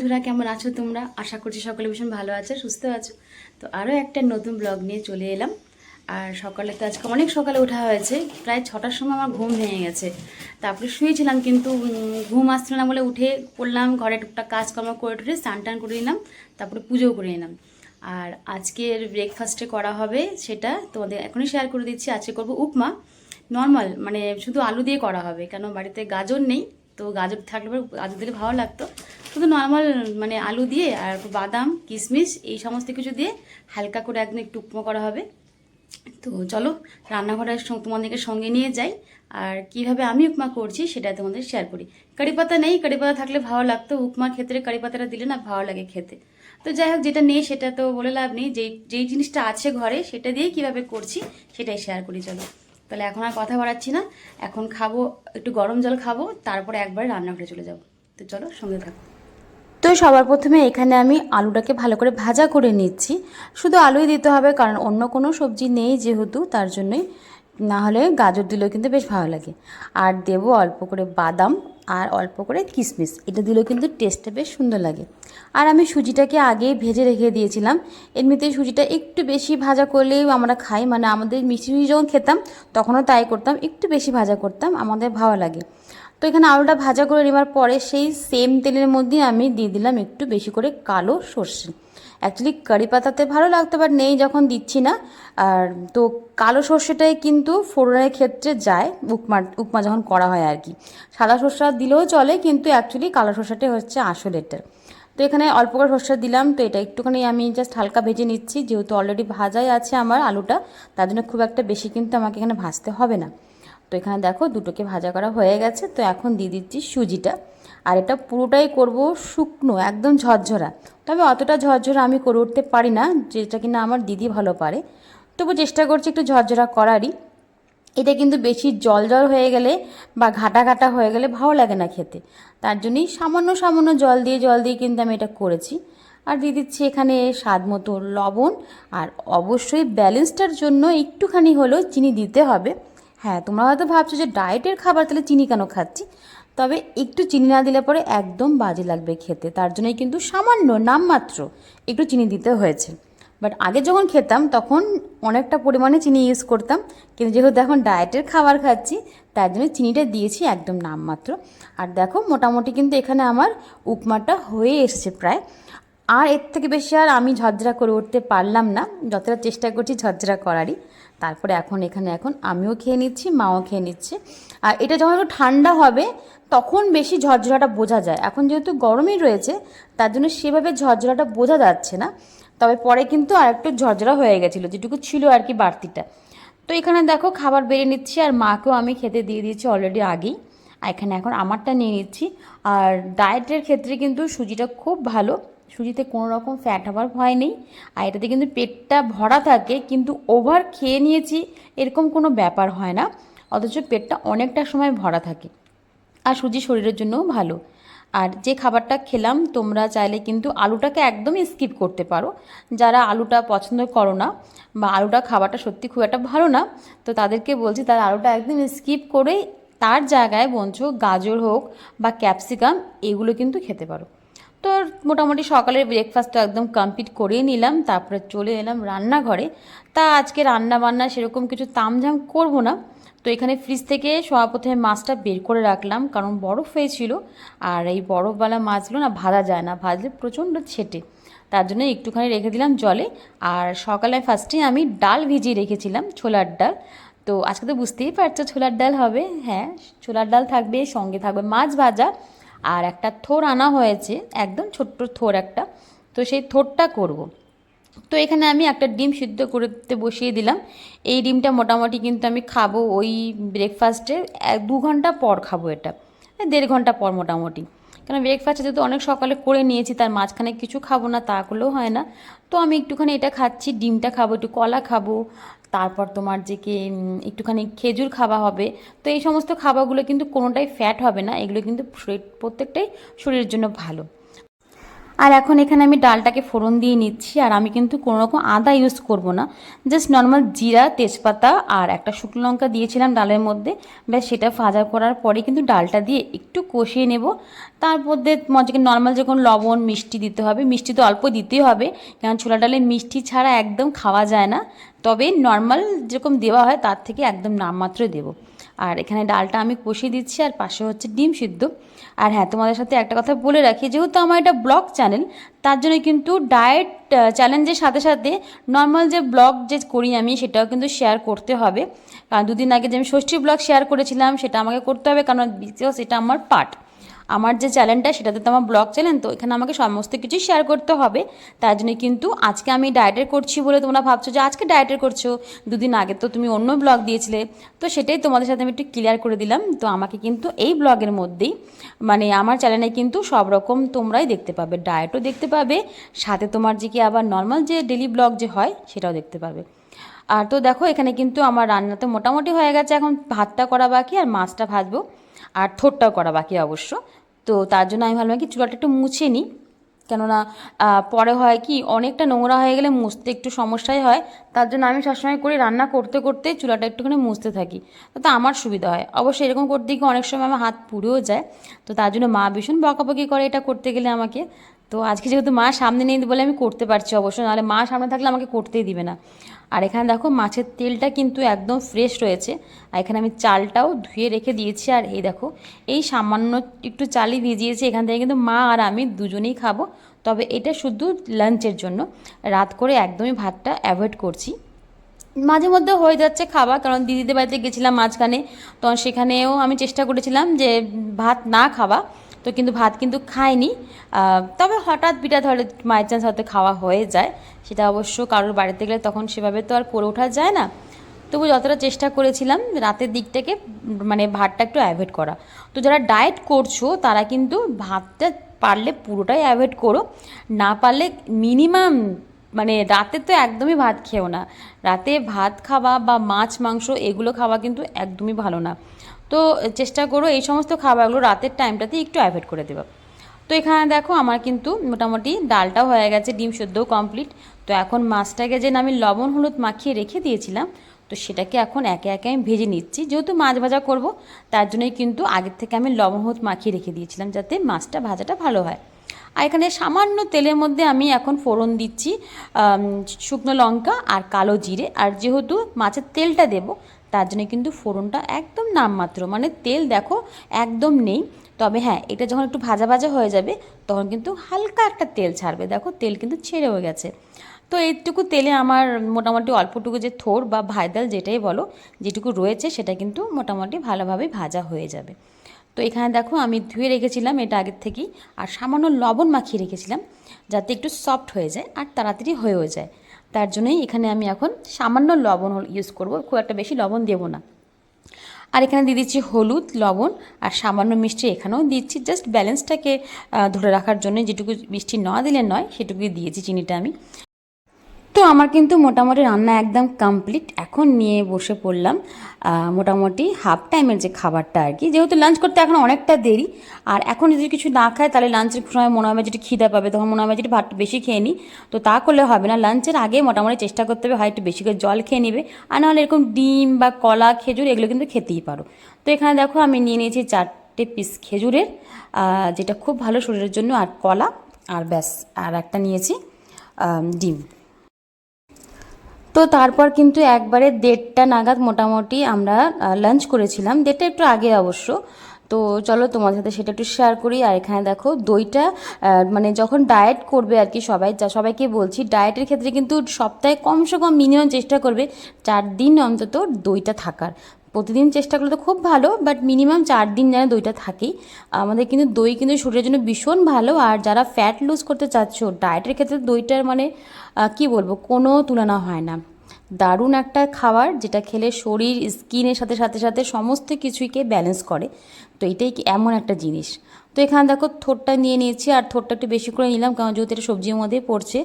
বন্ধুরা, কেমন আছো তোমরা? আশা করছি সকলে ভীষণ ভালো আছে, সুস্থ আছো। তো আরও একটা নতুন ব্লগ নিয়ে চলে এলাম। আর সকালে তো আজকে অনেক সকালে ওঠা হয়েছে, প্রায় 6টার সময় আমার ঘুম ভেঙে গেছে। তারপরে শুয়েছিলাম, কিন্তু ঘুম আসছিল না বলে উঠে পড়লাম, ঘরে টুকটাক কাজকর্ম করে টুটে স্নান টান করে নিলাম, তারপরে পুজোও করে নিলাম। আর আজকের ব্রেকফাস্টে করা হবে সেটা তোমাদের এখনই শেয়ার করে দিচ্ছি। আজকে করবো উপমা, নর্মাল, মানে শুধু আলু দিয়ে করা হবে, কেন বাড়িতে গাজর নেই। তো গাজর থাকলে পরে গাজর দিলে ভালো লাগতো। শুধু নর্মাল মানে আলু দিয়ে আর বাদাম কিশমিশ এই সমস্ত কিছু দিয়ে হালকা করে একদম একটু উপমা করা হবে। তো চলো রান্নাঘরের তোমাদেরকে সঙ্গে নিয়ে যাই, আর কিভাবে আমি উপমা করছি সেটা তোমাদের শেয়ার করি। কারি পাতা নেই, কারি পাতা থাকলে ভালো লাগতো, উপমার ক্ষেত্রে কারি পাতাটা দিলে না ভালো লাগে খেতে। তো যাই হোক, যেটা নেই সেটা তো বলে লাভ নেই, যেই জিনিসটা আছে ঘরে সেটা দিয়ে কিভাবে করছি সেটাই শেয়ার করি। চলো তাহলে এখন আর কথা বাড়াচ্ছি না, এখন খাবো, একটু গরম জল খাবো, তারপরে একবারে রান্নাঘরে চলে যাবো। তো চলো সঙ্গে থাকো। তো সবার প্রথমে এখানে আমি আলুটাকে ভালো করে ভাজা করে নিচ্ছি। শুধু আলুই দিতে হবে, কারণ অন্য কোনো সবজি নেই যেহেতু, তার জন্যই। না হলে গাজর দিলেও কিন্তু বেশ ভালো লাগে। আর দেবো অল্প করে বাদাম আর অল্প করে কিশমিশ, এটা দিলেও কিন্তু টেস্টটা বেশ সুন্দর লাগে। আর আমি সুজিটাকে আগেই ভেজে রেখে দিয়েছিলাম। এমনিতেই সুজিটা একটু বেশি ভাজা করলেই আমরা খাই, মানে আমাদের মিষ্টি সুজি যখন খেতাম তখনও তাই করতাম, একটু বেশি ভাজা করতাম, আমাদের ভালো লাগে। তো এখানে আলুটা ভাজা করে নেওয়ার পরে সেই সেম তেলের মধ্যে আমি দিয়ে দিলাম একটু বেশি করে কালো সর্ষে। অ্যাকচুয়ালি কারি পাতাতে ভালো লাগতো, বাট নেই যখন দিচ্ছি না। আর তো কালো সর্ষেটাই কিন্তু ফোড়নের ক্ষেত্রে যায়, উপমা যখন করা হয় আর কি। সাদা সর্ষে দিলেও চলে, কিন্তু অ্যাকচুয়ালি কালো সর্ষেটাই হচ্ছে আসল এটার। তো এখানে অল্প করে সর্ষে দিলাম। তো এটা একটুখানি আমি জাস্ট হালকা ভেজে নিচ্ছি, যেহেতু অলরেডি ভাজাই আছে আমার আলুটা, তার জন্য খুব একটা বেশি কিন্তু আমাকে এখানে ভাজতে হবে না। তো এখানে দেখো দুটোকে ভাজা করা হয়ে গেছে। তো এখন দিয়ে দিচ্ছি সুজিটা। আর এটা পুরোটাই করব শুকনো, একদম ঝরঝরা। তবে অতটা ঝরঝরা আমি করে উঠতে পারি না, যেটা কিনা আমার দিদি ভালো পারে। তবু চেষ্টা করছি একটু ঝরঝরা করারই। এটা কিন্তু বেশি জল জল হয়ে গেলে বা ঘাটা ঘাটা হয়ে গেলে ভালো লাগে না খেতে। তার জন্যই সামান্য সামান্য জল দিয়ে কিন্তু আমি এটা করেছি। আর দিয়ে দিচ্ছি এখানে স্বাদ মতো লবণ। আর অবশ্যই ব্যালেন্সটার জন্য একটুখানি হলেও চিনি দিতে হবে। হ্যাঁ, তোমরা হয়তো ভাবছো যে ডায়েটের খাবার তাহলে চিনি কেন খাচ্ছি, তবে একটু চিনি না দিলে পরে একদম বাজে লাগবে খেতে, তার জন্যই কিন্তু সামান্য নামমাত্র একটু চিনি দিতে হয়েছে। বাট আগে যখন খেতাম তখন অনেকটা পরিমাণে চিনি ইউজ করতাম, কিন্তু যেহেতু এখন ডায়েটের খাবার খাচ্ছি তার জন্য চিনিটা দিয়েছি একদম নামমাত্র। আর দেখো মোটামুটি কিন্তু এখানে আমার উপমাটা হয়ে এসছে প্রায়। আর এর থেকে বেশি আর আমি ঝরঝরা করে উঠতে পারলাম না, যতটা চেষ্টা করছি ঝরঝরা করারই। তারপরে এখন আমিও খেয়ে নিচ্ছি, মাও খেয়ে নিচ্ছে। আর এটা যখন একটু ঠান্ডা হবে তখন বেশি ঝরঝরাটা বোঝা যায়, এখন যেহেতু গরমই রয়েছে তার জন্য সেভাবে ঝরঝরাটা বোঝা যাচ্ছে না। তবে পরে কিন্তু আর একটু ঝরঝরা হয়ে গেছিলো, যেটুকু ছিল আর কি বাড়তিটা। তো এখানে দেখো খাবার বেড়ে নিচ্ছি, আর মাকেও আমি খেতে দিয়ে দিয়েছি অলরেডি আগেই। আর এখানে এখন আমারটা নিয়ে নিচ্ছি। আর ডায়েটের ক্ষেত্রে কিন্তু সুজিটা খুব ভালো, সুজিতে কোনো রকম ফ্যাট হওয়ার ভয় নেই। আর এটাতে কিন্তু পেটটা ভরা থাকে, কিন্তু ওভার খেয়ে নিয়েছি এরকম কোনো ব্যাপার হয় না, অথচ পেটটা অনেকটা সময় ভরা থাকে। আর সুজি শরীরের জন্যও ভালো। আর যে খাবারটা খেলাম, তোমরা চাইলে কিন্তু আলুটাকে একদমই স্কিপ করতে পারো। যারা আলুটা পছন্দ করো না, বা আলুটা খাবারটা সত্যি খুব একটা ভালো না, তো তাদেরকে বলছি তারা আলুটা একদম স্কিপ করে তার জায়গায় বঞ্চ গাজর হোক বা ক্যাপসিকাম এগুলো কিন্তু খেতে পারো। তো মোটামুটি সকালের ব্রেকফাস্টটা একদম কমপ্লিট করেই নিলাম, তারপরে চলে এলাম রান্নাঘরে। তা আজকে রান্না বান্না সেরকম কিছু তামঝাম করব না। তো এখানে ফ্রিজ থেকে সবার প্রথমে মাছটা বের করে রাখলাম, কারণ বরফ হয়েছিল। আর এই বরফওয়ালা মাছগুলো না ভাজা যায় না, ভাজলে প্রচণ্ড ছেটে, তার জন্য একটুখানি রেখে দিলাম জলে। আর সকালে ফার্স্টে আমি ডাল ভিজিয়ে রেখেছিলাম, ছোলার ডাল। তো আজকে তো বুঝতেই পারছো ছোলার ডাল হবে, হ্যাঁ ছোলার ডাল থাকবে, সঙ্গে থাকবে মাছ ভাজা। আর একটা থোড় আনা হয়েছে, একদম ছোট্ট থোড় একটা, তো সেই থোড়টা করব। তো এখানে আমি একটা ডিম সিদ্ধ করতে বসিয়ে দিলাম। এই ডিমটা মোটামুটি কিন্তু আমি খাবো ওই ব্রেকফাস্টের 2 ঘন্টা পর খাবো, এটা 1.5 ঘন্টা পর মোটামুটি। কারণ ব্রেকফাস্টে যেহেতু অনেক সকালে করে নিয়েছি, তার মাঝখানে কিছু খাবো না তা করলেও হয় না। তো আমি একটুখানি এটা খাচ্ছি, ডিমটা খাবো, একটু কলা খাবো, তারপর তোমার যে কি একটুখানি খেজুর খাওয়া হবে। তো এই সমস্ত খাবারগুলো কিন্তু কোনোটাই ফ্যাট হবে না, এগুলো কিন্তু প্রত্যেকটাই শরীরের জন্য ভালো। আর এখন এখানে আমি ডালটাকে ফোড়ন দিয়ে নিচ্ছি, আর আমি কিন্তু কোনো রকম আদা ইউজ করব না, জাস্ট নর্মাল জিরা, তেজপাতা আর একটা শুকনো লঙ্কা দিয়েছিলাম ডালের মধ্যে। ব্যাস সেটা ভাজা করার পরে কিন্তু ডালটা দিয়ে একটু কষিয়ে নেব। তার মধ্যে মজাকে নর্মাল যখন লবণ মিষ্টি দিতে হবে, মিষ্টি তো অল্প দিতেই হবে, কারণ ছোলা ডালে মিষ্টি ছাড়া একদম খাওয়া যায় না। তবে নর্মাল যেরকম দেওয়া হয় তার থেকে একদম নামমাত্র দেবো। আর এখানে ডালটা আমি কষিয়ে দিচ্ছি, আর পাশে হচ্ছে ডিম সিদ্ধ। আর হ্যাঁ, তোমাদের সাথে একটা কথা বলে রাখি, যেহেতু আমার এটা ব্লগ চ্যানেল, তার জন্য কিন্তু ডায়েট চ্যালেঞ্জের সাথে সাথে নর্মাল যে ব্লগ যে করি আমি সেটাও কিন্তু শেয়ার করতে হবে। কারণ দুদিন আগে যে আমি ষষ্ঠী ব্লগ শেয়ার করেছিলাম সেটা আমাকে করতে হবে, কারণ বিকজ এটা আমার পার্ট। আমার যে চ্যানেলটা সেটাতে তো আমার ব্লগ চ্যানেল, তো এখানে আমাকে সমস্ত কিছু শেয়ার করতে হবে। তার জন্য কিন্তু আজকে আমি ডায়েটের করছি বলে তোমরা ভাবছো যে আজকে ডায়েটের করছো, দুদিন আগে তো তুমি অন্য ব্লগ দিয়েছিলে, তো সেটাই তোমাদের সাথে আমি একটু ক্লিয়ার করে দিলাম। তো আমাকে কিন্তু এই ব্লগের মধ্যেই মানে আমার চ্যানেলে কিন্তু সব রকম তোমরাই দেখতে পাবে, ডায়েটও দেখতে পাবে, সাথে তোমার যে কি আবার নর্মাল যে ডেলি ব্লগ যে হয় সেটাও দেখতে পাবে। আর তো দেখো এখানে কিন্তু আমার রান্না তো মোটামুটি হয়ে গেছে, এখন ভাতটা করা বাকি আর মাছটা ভাজবো, আর থোড়টাও করা বাকি অবশ্য। তো তার জন্য আমি ভাবলাম কি চুলাটা একটু মুছে নিই, কেননা পরে হয় কি অনেকটা নোংরা হয়ে গেলে মুছতে একটু সমস্যাই হয়। তার জন্য আমি সবসময় করি রান্না করতে করতে চুলাটা একটুখানি মুছতে থাকি, তাতে আমার সুবিধা হয়। অবশ্যই এরকম করতে গিয়ে অনেক সময় আমার হাত পুড়েও যায়, তো তার জন্য মা ভীষণ বকাবকি করে এটা করতে গেলে আমাকে। তো আজকে যেহেতু মা সামনে নেই বলে আমি করতে পারছি অবশ্য, নাহলে মা সামনে থাকলে আমাকে করতেই দিবে না। আর এখানে দেখো মাছের তেলটা কিন্তু একদম ফ্রেশ রয়েছে, আর এখানে আমি চালটাও ধুয়ে রেখে দিয়েছি। আর এই দেখো এই সামান্য একটু চালই ভিজিয়েছি, এখান থেকে কিন্তু মা আর আমি দুজনেই খাবো। তবে এটা শুধু লাঞ্চের জন্য, রাত করে একদমই ভাতটা অ্যাভয়েড করছি। মাঝে মধ্যে হয়ে যাচ্ছে খাওয়া, কারণ দিদিদের বাড়িতে গেছিলাম মাঝখানে, তখন সেখানেও আমি চেষ্টা করেছিলাম যে ভাত না খাওয়া, তো কিন্তু ভাত কিন্তু খাইনি। তবে হঠাৎ বিটা ধরে মাই চান্স হয়তো খাওয়া হয়ে যায়, সেটা অবশ্য কারোর বাড়িতে গেলে তখন সেভাবে তো আর করে ওঠা যায় না। তবু যতটা চেষ্টা করেছিলাম রাতের দিকটাকে মানে ভাতটা একটু অ্যাভয়েড করা। তো যারা ডায়েট করছো তারা কিন্তু ভাতটা পারলে পুরোটাই অ্যাভয়েড করো, না পারলে মিনিমাম মানে রাতে তো একদমই ভাত খেও না। রাতে ভাত খাওয়া বা মাছ মাংস এগুলো খাওয়া কিন্তু একদমই ভালো না। তো চেষ্টা করো এই সমস্ত খাবারগুলো রাতের টাইমটাতে একটু অ্যাভয়েড করে দেবা। তো এখানে দেখো আমার কিন্তু মোটামুটি ডালটাও হয়ে গেছে, ডিম সেদ্ধও কমপ্লিট। তো এখন মাছটাকে যে আমি লবণ হলুদ মাখিয়ে রেখে দিয়েছিলাম, তো সেটাকে এখন একে একে আমি ভেজে নিচ্ছি। যেহেতু মাছ ভাজা করব, তার জন্যই কিন্তু আগের থেকে আমি লবণ হলুদ মাখিয়ে রেখে দিয়েছিলাম, যাতে মাছটা ভাজাটা ভালো হয়। আর এখানে সামান্য তেলের মধ্যে আমি এখন ফোড়ন দিচ্ছি শুকনো লঙ্কা আর কালো জিরে। আর যেহেতু মাছের তেলটা দেব, তার জন্য কিন্তু ফোড়নটা একদম নামমাত্র, মানে তেল দেখো একদম নেই। তবে হ্যাঁ, এটা যখন একটু ভাজা ভাজা হয়ে যাবে তখন কিন্তু হালকা একটা তেল ছাড়বে, দেখো তেল কিন্তু ছেড়ে হয়ে গেছে। তো এইটুকু তেলে আমার মোটামুটি অল্পটুকু যে থোড় বা ভাইদাল যেটাই বলো, যেটুকু রয়েছে সেটা কিন্তু মোটামুটি ভালোভাবে ভাজা হয়ে যাবে। তো এখানে দেখো আমি ধুয়ে রেখেছিলাম এটা আগের থেকেই, আর সামান্য লবণ মাখিয়ে রেখেছিলাম যাতে একটু সফট হয়ে যায় আর তাড়াতাড়ি হয়েও যায়। তার জন্যই এখানে আমি এখন সামান্য লবণ ইউজ করব, খুব একটা বেশি লবণ দেবো না। আর এখানে দিয়ে দিচ্ছি হলুদ, লবণ আর সামান্য মিষ্টি এখানেও দিচ্ছি, জাস্ট ব্যালেন্সটাকে ধরে রাখার জন্য। যেটুকু মিষ্টি না দিলে নয় সেটুকুই দিয়েছি চিনিটা আমি। তো আমার কিন্তু মোটামুটি রান্না একদম কমপ্লিট, এখন নিয়ে বসে পড়লাম মোটামুটি হাফ টাইমের যে খাবারটা আর কি। যেহেতু লাঞ্চ করতে এখন অনেকটা দেরি, আর এখন যদি কিছু না খায় তাহলে লাঞ্চের সময় মনে হবে যেটা খিদে পাবে, তখন মনে হবে যেটা ভাতটা বেশি খেয়ে নিই। তো তা করলে হবে না, লাঞ্চের আগে মোটামুটি চেষ্টা করতে হবে হয় একটু বেশি করে জল খেয়ে নেবে, আর নাহলে এরকম ডিম বা কলা খেজুর এগুলো কিন্তু খেতেই পারো। তো এখানে দেখো আমি নিয়ে নিয়েছি 4টে পিস খেজুরের, যেটা খুব ভালো শরীরের জন্য, আর কলা, আর ব্যাস আর একটা নিয়েছি ডিম। তো তারপর কিন্তু একবারে 1:30টা নাগাদ মোটামুটি আমরা লাঞ্চ করেছিলাম, 1:30টা একটু আগে অবশ্য। তো চলো তোমাদের সাথে সেটা একটু শেয়ার করি। আর এখানে দেখো দইটা মানে যখন ডায়েট করবে আর কি সবাইকে বলছি, ডায়েটের ক্ষেত্রে কিন্তু সপ্তাহে কমসে কম মিনিমাম চেষ্টা করবে 4 দিন অন্তত দইটা থাকার। প্রতিদিন চেষ্টা করলে তো খুব ভালো, বাট মিনিমাম 4 দিন যেন দইটা থাকেই। আমাদের কিন্তু দই কিন্তু শরীরের জন্য ভীষণ ভালো। আর যারা ফ্যাট লুজ করতে চাচ্ছ, ডায়েটের ক্ষেত্রে দইটার মানে কি বলবো, কোনো তুলনা হয় না। দারুণ একটা খাবার, যেটা খেলে শরীর স্কিনের সাথে সাথে সাথে সমস্ত কিছুকে ব্যালেন্স করে। তো এটাই কি এমন একটা জিনিস। তো এখানে দেখো থোড়টা নিয়ে নিয়েছি, আর থোড়টা একটু বেশি করে নিলাম কারণ যেহেতু এটা সবজির মধ্যেই পড়ছে।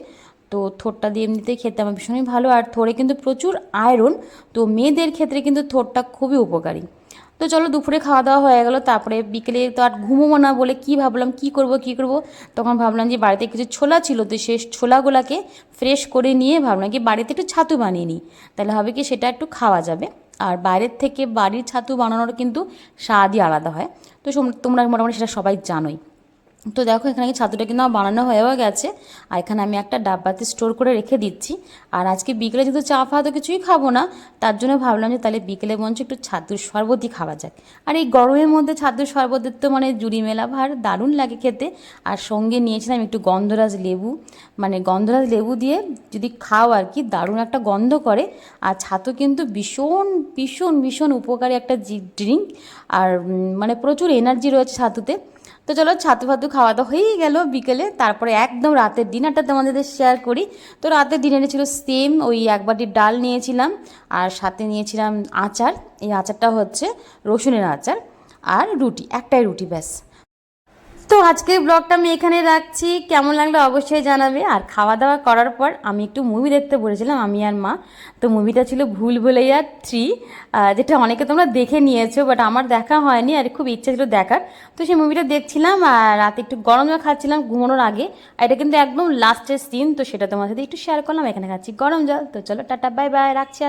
তো থোড়টা দিয়ে এমনিতেই খেতে আমার ভীষণই ভালো, আর থোড়ে কিন্তু প্রচুর আয়রন, তো মেয়েদের ক্ষেত্রে কিন্তু থোড়টা খুবই উপকারী। তো চলো দুপুরে খাওয়া দাওয়া হয়ে গেলো, তারপরে বিকেলে তো আর ঘুমোবো না বলে কি ভাবলাম কি করব তখন ভাবলাম যে বাড়িতে কিছু ছোলা ছিল, তো সেই ছোলাগুলোকে ফ্রেশ করে নিয়ে ভাবলাম কি বাড়িতে একটু ছাতু বানিয়ে নিই, তাহলে হবে কি সেটা একটু খাওয়া যাবে। আর বাইরের থেকে বাড়ির ছাতু বানানোর কিন্তু স্বাদই আলাদা হয়। তো তোমরা মোটামুটি সেটা সবাই জানোই। তো দেখো এখানে ছাতুটা কিন্তু আমার বানানো হয়েও গেছে, আর এখানে আমি একটা ডাব্বাতে স্টোর করে রেখে দিচ্ছি। আর আজকে বিকেলে যেহেতু চা ফা তো কিছুই খাবো না, তার জন্য ভাবলাম যে তাহলে বিকেলে বঞ্চ একটু ছাতুর শরবতই খাওয়া যায়। আর এই গরমের মধ্যে ছাতুর শরবতের তো মানে জুড়ি মেলা ভার, দারুণ লাগে খেতে। আর সঙ্গে নিয়েছিলাম একটু গন্ধরাজ লেবু, মানে গন্ধরাজ লেবু দিয়ে যদি খাও আর কি দারুণ একটা গন্ধ করে। আর ছাতু কিন্তু ভীষণ ভীষণ ভীষণ উপকারী একটা ড্রিঙ্ক, আর মানে প্রচুর এনার্জি রয়েছে ছাতুতে। তো চলো ছাতু ফাতু খাওয়া দাওয়া হয়েই গেল বিকেলে, তারপরে একদম রাতের ডিনারটা তোমাদের শেয়ার করি। তো রাতের ডিনারে ছিল সেম, ওই এক বাটি ডাল নিয়েছিলাম, আর সাথে নিয়েছিলাম আচার। এই আচারটা হচ্ছে রসুনের আচার, আর রুটি, একটাই রুটি ব্যাস। তো আজকের ব্লগটা আমি এখানে রাখছি, কেমন লাগলো অবশ্যই জানাবে। আর খাওয়া দাওয়া করার পর আমি একটু মুভি দেখতে বলেছিলাম আমি আর মা। তো মুভিটা ছিল ভুল ভুলাইয়া 3, যেটা অনেকে তোমরা দেখে নিয়েছো, বাট আমার দেখা হয়নি, আর খুব ইচ্ছা ছিল দেখার। তো সেই মুভিটা দেখছিলাম, আর রাতে একটু গরম জল খাচ্ছিলাম ঘুমানোর আগে। আর এটা কিন্তু একদম লাস্টের সিন, তো সেটা তোমার সাথে একটু শেয়ার করলাম। এখানে খাচ্ছি গরম জল। তো চলো টাটা বাই বাই, রাখছি।